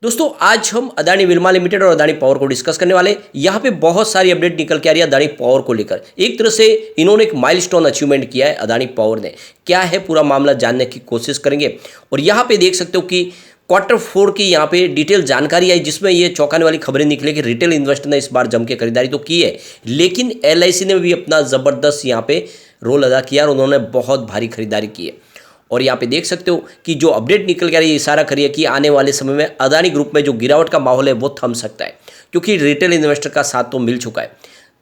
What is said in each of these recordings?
दोस्तों आज हम अदानी विल्मा लिमिटेड और अदानी पावर को डिस्कस करने वाले। यहाँ पे बहुत सारी अपडेट निकल के आ रही है अदानी पावर को लेकर। एक तरह से इन्होंने एक माइलस्टोन अचीवमेंट किया है अदानी पावर ने। क्या है पूरा मामला जानने की कोशिश करेंगे। और यहाँ पे देख सकते हो कि Q4 की यहाँ पे डिटेल जानकारी आई, जिसमें ये चौंकाने वाली खबरें निकली कि रिटेल इन्वेस्टर ने इस बार जम के खरीदारी तो की है, लेकिन LIC ने भी अपना ज़बरदस्त यहाँ पे रोल अदा किया और उन्होंने बहुत भारी खरीदारी की है। और यहाँ पे देख सकते हो कि जो अपडेट निकल के आ रही है इशारा करिए कि आने वाले समय में अदानी ग्रुप में जो गिरावट का माहौल है वो थम सकता है, क्योंकि रिटेल इन्वेस्टर का साथ तो मिल चुका है।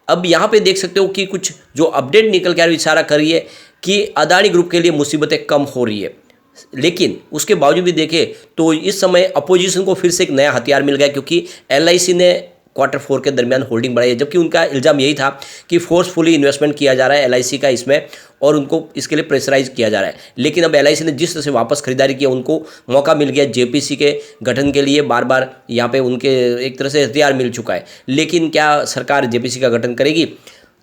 अब यहाँ पे देख सकते हो कि कुछ जो अपडेट निकल के आ रही है इशारा करिए कि अदानी ग्रुप के लिए मुसीबतें कम हो रही है, लेकिन उसके बावजूद भी देखें तो इस समय अपोजिशन को फिर से एक नया हथियार मिल गया, क्योंकि LIC ने Q4 के दरमियान होल्डिंग बढ़ाई है, जबकि उनका इल्ज़ाम यही था कि फोर्सफुली इन्वेस्टमेंट किया जा रहा है LIC का इसमें और उनको इसके लिए प्रेशराइज किया जा रहा है। लेकिन अब LIC ने जिस तरह से वापस खरीदारी की, उनको मौका मिल गया JPC के गठन के लिए। बार बार यहाँ पे उनके एक तरह से हथियार मिल चुका है, लेकिन क्या सरकार JPC का गठन करेगी,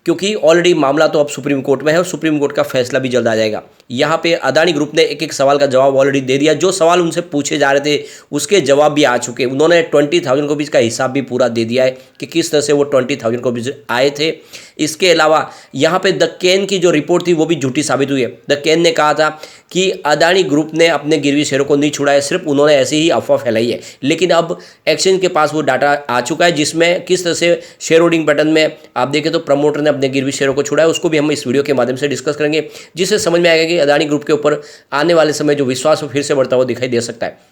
क्योंकि ऑलरेडी मामला तो अब सुप्रीम कोर्ट में है और सुप्रीम कोर्ट का फैसला भी जल्द आ जाएगा। यहाँ पे अदानी ग्रुप ने एक एक सवाल का जवाब ऑलरेडी दे दिया। जो सवाल उनसे पूछे जा रहे थे उसके जवाब भी आ चुके। उन्होंने 20,000 रुपीज़ का हिसाब भी पूरा दे दिया है कि किस तरह से वो 20,000 रुपीज़ आए थे। इसके अलावा यहाँ पे द कैन की जो रिपोर्ट थी वो भी झूठी साबित हुई है। द कैन ने कहा था कि अदानी ग्रुप ने अपने गिरवी शेयरों को नहीं छुड़ाया, सिर्फ उन्होंने ऐसे ही अफवाह फैलाई है। लेकिन अब एक्सचेंज के पास वो डाटा आ चुका है, जिसमें किस तरह से शेयर होल्डिंग पैटर्न में आप देखें तो प्रमोटर ने अपने गिरवी शेयरों को छुड़ाया। उसको भी हम इस वीडियो के माध्यम से डिस्कस करेंगे, जिससे समझ में आएगा कि अदानी ग्रुप के ऊपर आने वाले समय जो विश्वास फिर से बढ़ता हुआ दिखाई दे सकता है।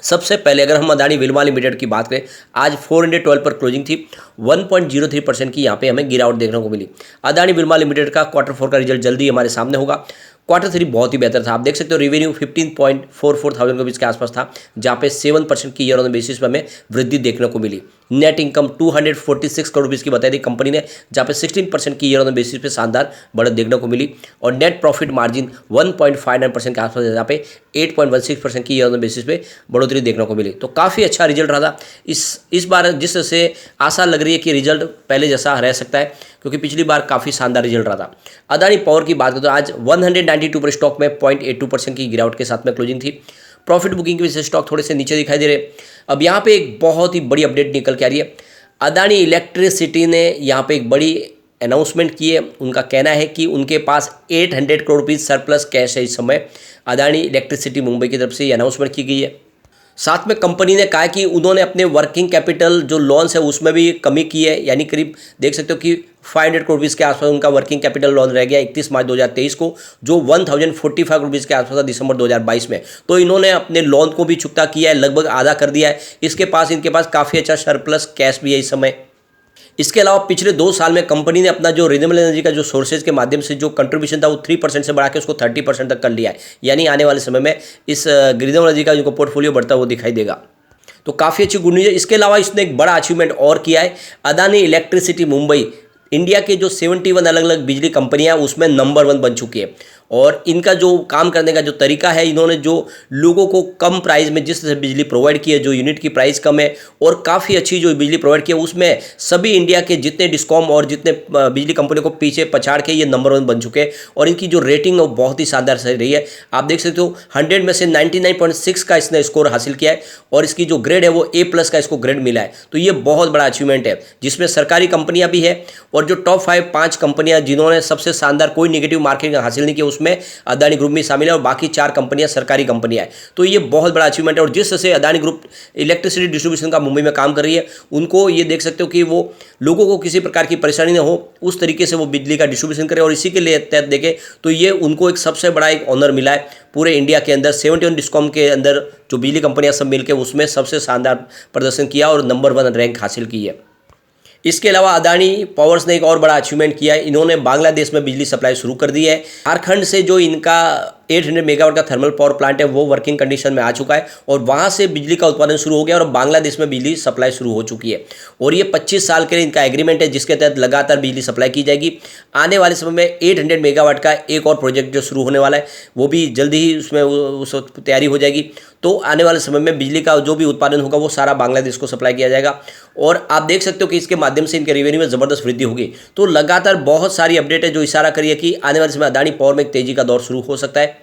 सबसे पहले अगर हम अदानी विल्मा लिमिटेड की बात करें, आज 412 पर क्लोजिंग थी। 1.03% की यहाँ पे हमें गिरावट देखने को मिली। अदानी विल्मा लिमिटेड का Q4 का रिजल्ट जल्दी हमारे सामने होगा। Q3 बहुत ही बेहतर था। आप देख सकते हो रेवेन्यू 15.44 थाउजेंड रुपीज़ के आसपास था, जहाँ पे 7% की ईयर ऑन बेसिस पर हमें वृद्धि देखने को मिली। नेट इनकम 246 करोड़ रुपीज़ की बताई थी कंपनी ने, जहाँ पे 16% की ईयर ऑन बेसिस पे शानदार बढ़त देखने को मिली। और नेट प्रॉफिट मार्जिन 1.59% के आसपास, जहाँ पे 8.16% की ईयर ऑन बेसिस पे बढ़ोतरी देखने को मिली। तो काफ़ी अच्छा रिजल्ट रहा था। इस बार जिस तरह से आशा लग रही है कि रिजल्ट पहले जैसा रह सकता है, क्योंकि पिछली बार काफ़ी शानदार रिजल्ट रहा था। अदानी पावर की बात करें तो आज 192 पर स्टॉक में 0.82% की गिरावट के साथ में क्लोजिंग थी। प्रॉफिट बुकिंग की वजह से स्टॉक थोड़े से नीचे दिखाई दे रहे। अब यहाँ पे एक बहुत ही बड़ी अपडेट निकल के आ रही है। अदानी इलेक्ट्रिसिटी ने यहाँ पे एक बड़ी अनाउंसमेंट की है। उनका कहना है कि उनके पास 800 करोड़ रुपीज़ सरप्लस कैश है इस समय। अदानी इलेक्ट्रिसिटी मुंबई की तरफ से ये अनाउंसमेंट की गई है। साथ में कंपनी ने कहा कि उन्होंने अपने वर्किंग कैपिटल जो लोन्स है उसमें भी कमी की है, यानी करीब देख सकते हो कि 500 करोड़ रुपीज़ के आसपास उनका वर्किंग कैपिटल लोन रह गया 31 मार्च 2023 को, जो 1045 करोड़ रुपीज़ के आसपास था दिसंबर 2022 में। तो इन्होंने अपने लोन को भी चुकता किया है, लगभग आधा कर दिया है। इनके पास काफ़ी अच्छा सरप्लस कैश भी है इस समय। इसके अलावा पिछले 2 साल में कंपनी ने अपना जो रिन्यूएबल एनर्जी का जो सोर्सेज के माध्यम से जो कंट्रीब्यूशन था वो 3% से बढ़ा के उसको 30% तक कर लिया है। यानी आने वाले समय में इस रिन्यूएबल एनर्जी का जो पोर्टफोलियो बढ़ता हुआ दिखाई देगा। तो काफ़ी अच्छी गुड न्यूज़ है। इसके अलावा इसने एक बड़ा अचीवमेंट और किया है। अदानी इलेक्ट्रिसिटी मुंबई इंडिया के जो 71 अलग अलग बिजली कंपनियां उसमें नंबर 1 बन चुकी है। और इनका जो काम करने का जो तरीका है, इन्होंने जो लोगों को कम प्राइस में जिस तरह से बिजली प्रोवाइड की है, जो यूनिट की प्राइस कम है और काफ़ी अच्छी जो बिजली प्रोवाइड की है, उसमें सभी इंडिया के जितने डिस्कॉम और जितने बिजली कंपनियों को पीछे पछाड़ के ये नंबर 1 बन चुके हैं। और इनकी जो रेटिंग है वो बहुत ही शानदार सही रही है। आप देख सकते हो 100 में से 99.6 का इसने स्कोर हासिल किया है और इसकी जो ग्रेड है वो A+ का इसको ग्रेड मिला है। तो ये बहुत बड़ा अचीवमेंट है, जिसमें सरकारी कंपनियां भी है और जो टॉप 5 कंपनियां जिन्होंने सबसे शानदार कोई नेगेटिव मार्केटिंग हासिल नहीं किया उसमें अदानी ग्रुप में शामिल है और बाकी 4 कंपनियां सरकारी कंपनियां हैं। तो ये बहुत बड़ा अचीवमेंट है। और जिस तरह से अदानी ग्रुप इलेक्ट्रिसिटी डिस्ट्रीब्यूशन का मुंबई में काम कर रही है, उनको ये देख सकते हो कि वो लोगों को किसी प्रकार की परेशानी ना हो, उस तरीके से वो बिजली का डिस्ट्रीब्यूशन करे। और इसी के लिए तहत देखें तो ये उनको एक सबसे बड़ा एक ऑनर मिला है पूरे इंडिया के अंदर। 71 डिस्कॉम के अंदर जो बिजली कंपनियां सब मिलकर उसमें सबसे शानदार प्रदर्शन किया और नंबर 1 रैंक हासिल की है। इसके अलावा अदानी पावर्स ने एक और बड़ा अचीवमेंट किया है। इन्होंने बांग्लादेश में बिजली सप्लाई शुरू कर दी है। झारखंड से जो इनका 800 मेगावाट का थर्मल पावर प्लांट है वो वर्किंग कंडीशन में आ चुका है और वहाँ से बिजली का उत्पादन शुरू हो गया और बांग्लादेश में बिजली सप्लाई शुरू हो चुकी है। और ये 25 साल के लिए इनका एग्रीमेंट है, जिसके तहत लगातार बिजली सप्लाई की जाएगी। आने वाले समय में 800 मेगावाट का एक और प्रोजेक्ट जो शुरू होने वाला है वो भी जल्दी ही उसमें उस तैयारी हो जाएगी। तो आने वाले समय में बिजली का जो भी उत्पादन होगा वो सारा बांग्लादेश को सप्लाई किया जाएगा। और आप देख सकते हो कि इसके माध्यम से इनके रेवेन्यू में ज़बरदस्त वृद्धि होगी। तो लगातार बहुत सारी अपडेट है जो इशारा करिए कि आने वाले समय अदानी पावर में एक तेज़ी का दौर शुरू हो सकता है।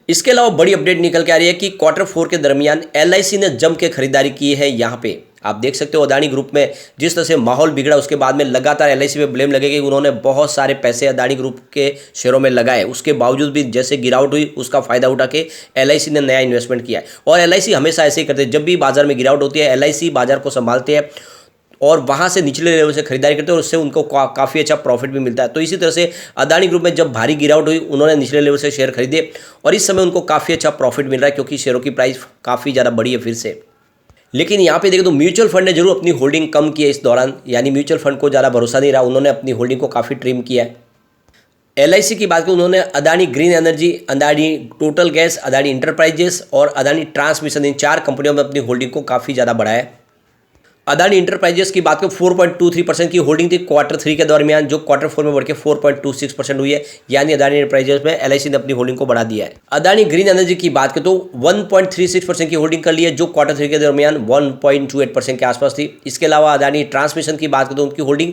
इसके अलावा बड़ी अपडेट निकल के आ रही है कि Q4 के दरमियान LIC ने जम के खरीदारी की है। यहाँ पे आप देख सकते हो अदानी ग्रुप में जिस तरह से माहौल बिगड़ा, उसके बाद में लगातार LIC पे ब्लेम लगेगा कि उन्होंने बहुत सारे पैसे अदानी ग्रुप के शेयरों में लगाए, उसके बावजूद भी जैसे गिरावट हुई उसका फायदा उठा के LIC ने नया इन्वेस्टमेंट किया है। और LIC हमेशा ऐसे ही करते हैं, जब भी बाजार में गिरावट होती है LIC बाजार को संभालते हैं और वहाँ से निचले लेवल से खरीदारी करते हैं और उससे उनको काफ़ी अच्छा प्रॉफिट भी मिलता है। तो इसी तरह से अदानी ग्रुप में जब भारी गिरावट हुई उन्होंने निचले लेवल से शेयर खरीदे और इस समय उनको काफ़ी अच्छा प्रॉफिट मिल रहा है क्योंकि शेयरों की प्राइस काफ़ी ज़्यादा बढ़ी है फिर से। लेकिन यहाँ पे देखें तो म्यूचुअल फंड ने जरूर अपनी होल्डिंग कम की है इस दौरान, यानी म्यूचुअल फंड को ज़्यादा भरोसा नहीं रहा, उन्होंने अपनी होल्डिंग को काफ़ी ट्रिम किया है। LIC की बात करें उन्होंने Adani green energy, Adani total gas, Adani enterprises और अदानी ट्रांसमिशन, इन 4 कंपनियों में अपनी होल्डिंग को काफ़ी ज़्यादा बढ़ाया है। अदानी इंटरप्राइजेस की बात करें 4.23% की होल्डिंग थी Q3 के दरमियान, जो Q4 में बढ़ के 4.26% हुई है, यानी अदानी इंटरप्राइजेस में LIC ने अपनी होल्डिंग को बढ़ा दिया है। अदानी ग्रीन एनर्जी की बात करें तो 1.36% की होल्डिंग कर ली है, जो Q3 के दरमियान 1.28% के आसपास थी। इसके अलावा अदानी ट्रांसमिशन की बात करें तो उनकी होल्डिंग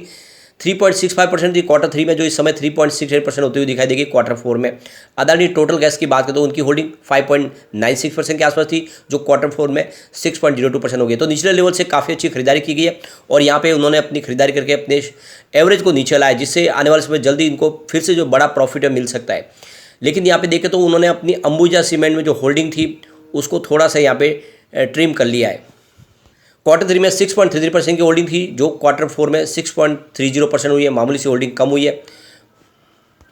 3.65% थी Q3 में, जो इस समय 3.68% होती हुई दिखाई देगी Q4 में। अदानी टोटल गैस की बात करें तो उनकी होल्डिंग 5.96% के आसपास थी, जो Q4 में 6.02% हो गई। तो निचले लेवल से काफ़ी अच्छी खरीदारी की गई है और यहाँ पे उन्होंने अपनी खरीदारी करके अपने एवरेज को नीचे लाया, जिससे आने वाले समय जल्दी इनको फिर से जो बड़ा प्रॉफिट मिल सकता है। लेकिन यहाँ पे देखें तो उन्होंने अपनी अंबुजा सीमेंट में जो होल्डिंग थी उसको थोड़ा सा यहाँ पे ट्रिम कर लिया है। Q3 में 6.33% की होल्डिंग थी, जो Q4 में 6.30% हुई है, मामूली सी होल्डिंग कम हुई है।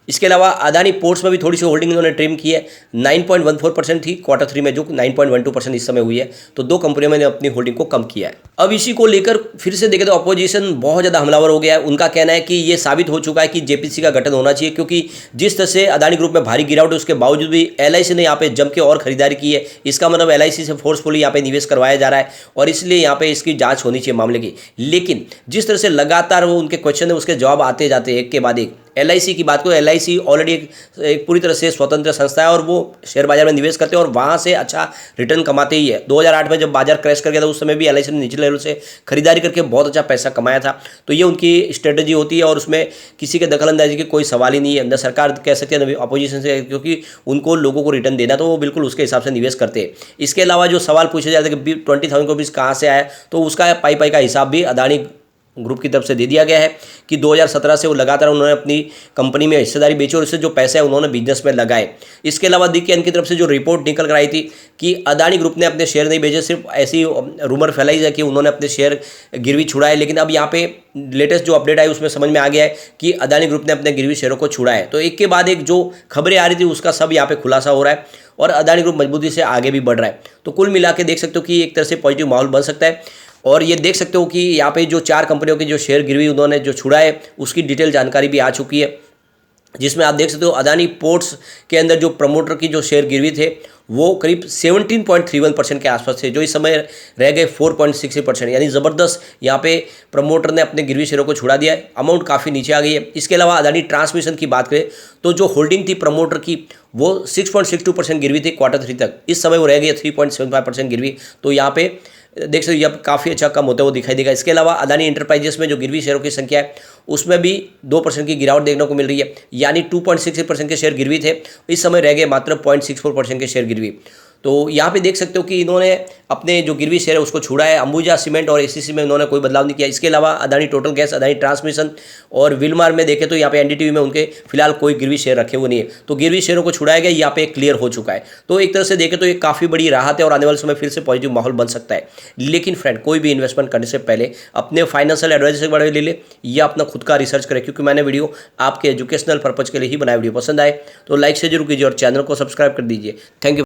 इसके अलावा अदानी पोर्ट्स में भी थोड़ी सी होल्डिंग इन्होंने ट्रिम की है, 9.14% थी Q3 में, जो 9.12% इस समय हुई है। तो 2 कंपनियों में अपनी होल्डिंग को कम किया है। अब इसी को लेकर फिर से देखें तो अपोजिशन बहुत ज़्यादा हमलावर हो गया है। उनका कहना है कि ये साबित हो चुका है कि JPC का गठन होना चाहिए, क्योंकि जिस तरह से अदानी ग्रुप में भारी गिरावट है उसके बावजूद भी LIC ने यहाँ पे जम के और खरीदारी की है। इसका मतलब LIC से फोर्सफुली यहाँ पे निवेश करवाया जा रहा है और इसलिए यहाँ पे इसकी जाँच होनी चाहिए मामले की। लेकिन जिस तरह से लगातार वो उनके क्वेश्चन है उसके जवाब आते जाते एक के बाद एक। LIC की बात करो, LIC ऑलरेडी एक पूरी तरह से स्वतंत्र संस्था है और वो शेयर बाजार में निवेश करते हैं और वहाँ से अच्छा रिटर्न कमाते ही है। 2008 में जब बाजार क्रैश कर गया था उस समय भी LIC ने निचले लेवल से खरीदारी करके बहुत अच्छा पैसा कमाया था। तो ये उनकी स्ट्रेटजी होती है और उसमें किसी के दखलंदाजी की कोई सवाल ही नहीं है। न सरकार कह सकती है न अपोजिशन से, क्योंकि उनको लोगों को रिटर्न देना तो वो बिल्कुल उसके हिसाब से निवेश करते हैं। इसके अलावा जो सवाल पूछा जाता है कि 20,000 करोड़ कहाँ से आया, तो उसका पाई का हिसाब भी अदानी ग्रुप की तरफ से दे दिया गया है कि 2017 से वो लगातार उन्होंने अपनी कंपनी में हिस्सेदारी बेची और इससे जो पैसे है उन्होंने बिजनेस में लगाए। इसके अलावा DKN की तरफ से जो रिपोर्ट निकल कर आई थी कि अदानी ग्रुप ने अपने शेयर नहीं बेचे, सिर्फ ऐसी रूमर फैलाई है कि उन्होंने अपने शेयर गिरवी छुड़ाए। लेकिन अब यहाँ पे लेटेस्ट जो अपडेट आई उसमें समझ में आ गया है कि अदानी ग्रुप ने अपने गिरवी शेयरों को छुड़ा है। तो एक के बाद एक जो खबरें आ रही थी उसका सब यहाँ पे खुलासा हो रहा है और अदानी ग्रुप मजबूती से आगे भी बढ़ रहा है। तो कुल मिला के देख सकते हो कि एक तरह से पॉजिटिव माहौल बन सकता है। और ये देख सकते हो कि यहाँ पे जो 4 कंपनियों की जो शेयर गिरवी उन्होंने जो छुड़ा है उसकी डिटेल जानकारी भी आ चुकी है, जिसमें आप देख सकते हो अदानी पोर्ट्स के अंदर जो प्रमोटर की जो शेयर गिरवी थे वो करीब 17.31% के आसपास थे, जो इस समय रह गए 4.60%। यानी ज़बरदस्त यहाँ पे प्रमोटर ने अपने गिरवी शेयरों को छुड़ा दिया है, अमाउंट काफ़ी नीचे आ गई है। इसके अलावा अदानी ट्रांसमिशन की बात करें तो जो होल्डिंग थी प्रमोटर की वो 6.62% गिरवी थी Q3 तक, इस समय वो रह गई 3.75% गिरवी। तो यहाँ पे देख सकते हो अब काफ़ी अच्छा कम होता है वो दिखाई देगा। इसके अलावा अदानी इंटरप्राइजेस में जो गिरवी शेयरों की संख्या है उसमें भी 2% की गिरावट देखने को मिल रही है, यानी 2.68% के शेयर गिरवी थे, इस समय रह गए मात्र 0.64% के शेयर गिरवी। तो यहाँ पे देख सकते हो कि इन्होंने अपने जो गिरवी शेयर है उसको छुड़ा है। अंबुजा सीमेंट और ACC में इन्होंने कोई बदलाव नहीं किया। इसके अलावा Adani total gas, Adani transmission और विलमार में देखें तो यहाँ पे NDTV में उनके फिलहाल कोई गिरवी शेयर रखे हुए नहीं है। तो गिरवी शेयरों को छुड़ाया गया, यहाँ पे क्लियर हो चुका है। तो एक तरह से देखें तो ये काफ़ी बड़ी राहत है और आने वाले समय फिर से पॉजिटिव माहौल बन सकता है। लेकिन फ्रेंड, कोई भी इन्वेस्टमेंट करने से पहले अपने फाइनेंशियल एडवाइजर से बड़े ले ले या अपना खुद का रिसर्च करें, क्योंकि मैंने वीडियो आपके एजुकेशनल पर्पज़ के लिए ही बनाया। वीडियो पसंद आए तो लाइक से जरूर कीजिए और चैनल को सब्सक्राइब कर दीजिए। Thank you.